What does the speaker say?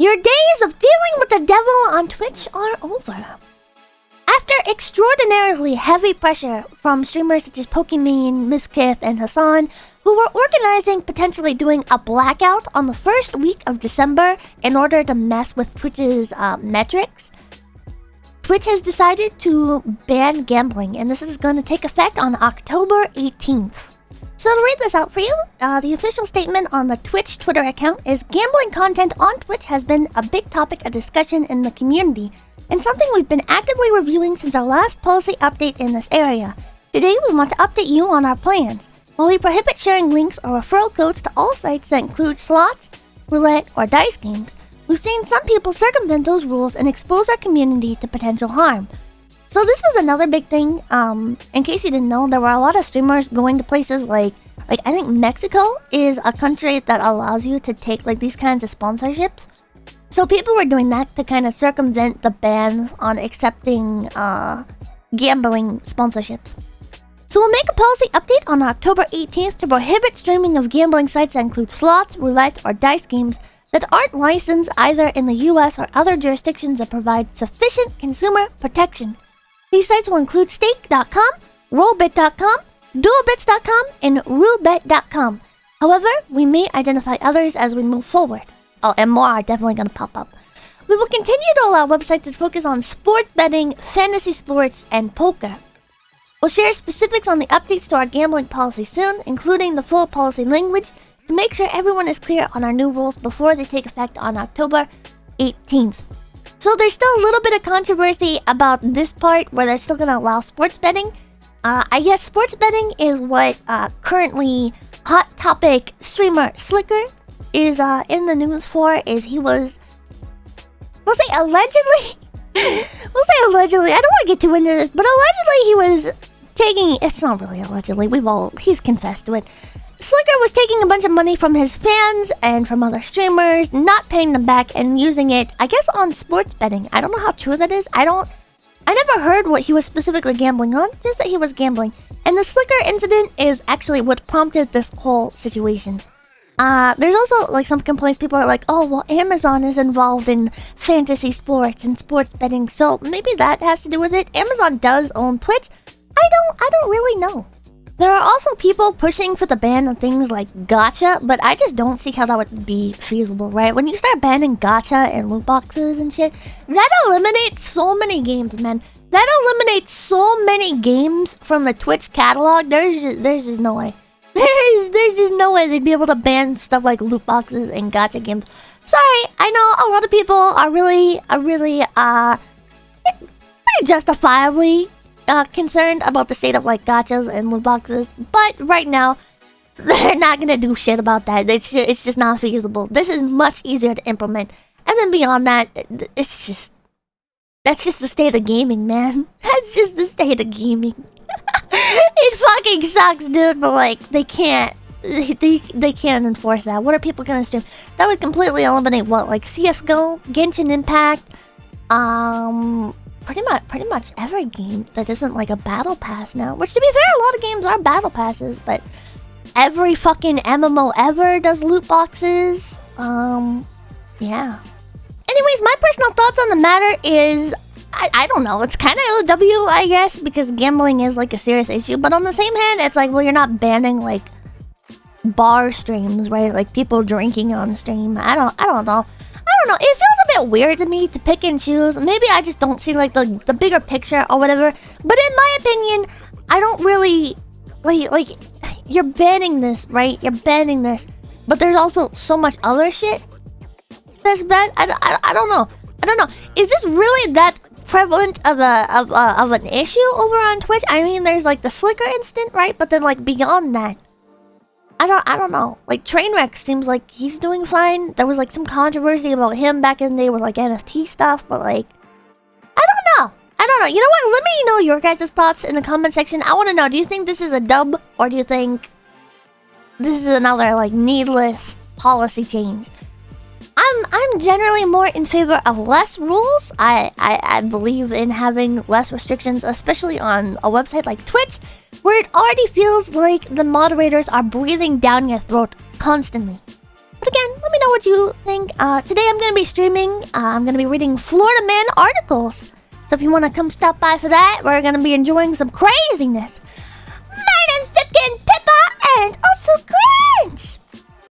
Your days of dealing with the devil on Twitch are over. After extraordinarily heavy pressure from streamers such as Pokimane, Mizkif, and Hassan, who were organizing potentially doing a blackout on the first week of December in order to mess with Twitch's metrics, Twitch has decided to ban gambling, and this is going to take effect on October 18th. So to read this out for you, the official statement on the Twitch Twitter account is gambling content on Twitch has been a big topic of discussion in the community and something we've been actively reviewing since our last policy update in this area. Today we want to update you on our plans. While we prohibit sharing links or referral codes to all sites that include slots, roulette, or dice games, we've seen some people circumvent those rules and expose our community to potential harm. So this was another big thing. In case you didn't know, there were a lot of streamers going to places like I think Mexico is a country that allows you to take like these kinds of sponsorships. So people were doing that to kind of circumvent the bans on accepting gambling sponsorships. So we'll make a policy update on October 18th to prohibit streaming of gambling sites that include slots, roulette, or dice games that aren't licensed either in the US or other jurisdictions that provide sufficient consumer protection. These sites will include Stake.com, Rollbit.com, Duelbits.com, and Roulbet.com. However, we may identify others as we move forward. Oh, and more are definitely going to pop up. We will continue to allow websites that focus on sports betting, fantasy sports, and poker. We'll share specifics on the updates to our gambling policy soon, including the full policy language, to make sure everyone is clear on our new rules before they take effect on October 18th. So there's still a little bit of controversy about this part where they're still going to allow sports betting. I guess sports betting is what currently Hot Topic streamer Slicker is in the news for. Is he was... We'll say allegedly... I don't want to get too into this, but allegedly he was taking... It's not really allegedly. He's confessed to it. Slicker was taking a bunch of money from his fans and from other streamers, not paying them back and using it, I guess, on sports betting. I don't know how true that is. I never heard what he was specifically gambling on, just that he was gambling. And the Slicker incident is actually what prompted this whole situation. There's also like some complaints. People are like, oh, well, Amazon is involved in fantasy sports and sports betting, so maybe that has to do with it. Amazon does own Twitch. I don't really know. There are also people pushing for the ban of things like gacha, but I just don't see how that would be feasible, right? When you start banning gacha and loot boxes and shit, that eliminates so many games, man. That eliminates so many games from the Twitch catalog. There's just no way. There's just no way they'd be able to ban stuff like loot boxes and gacha games. Sorry, I know a lot of people are really pretty justifiably concerned about the state of like gachas and loot boxes, but right now they're not gonna do shit about that. It's just not feasible. This is much easier to implement, and then beyond that, that's just the state of gaming, man. That's just the state of gaming. It fucking sucks, dude. But like they can't enforce that. What are people gonna stream? That would completely eliminate what, like CS:GO, Genshin Impact, pretty much every game that isn't like a battle pass now. Which, to be fair, a lot of games are battle passes, but every fucking MMO ever does loot boxes. Yeah. Anyways, my personal thoughts on the matter is, I don't know. It's kind of LW, I guess, because gambling is like a serious issue. But on the same hand, it's like, well, you're not banning like bar streams, right? Like people drinking on stream. I don't know. It feels a bit weird to me to pick and choose. Maybe I just don't see like the bigger picture or whatever. But in my opinion, I don't really like you're banning this, right? You're banning this, but there's also so much other shit that's bad. I don't know. Is this really that prevalent of an issue over on Twitch? I mean, there's like the Slicker incident, right? But then like beyond that, I don't know. Like Trainwreck seems like he's doing fine. There was like some controversy about him back in the day with like NFT stuff, but like I don't know. You know what? Let me know your guys' thoughts in the comment section. I want to know, do you think this is a dub, or do you think this is another like needless policy change? I'm generally more in favor of less rules. I believe in having less restrictions, especially on a website like Twitch, where it already feels like the moderators are breathing down your throat constantly. But again, let me know what you think. Today I'm going to be streaming. I'm going to be reading Florida Man articles. So if you want to come stop by for that, we're going to be enjoying some craziness.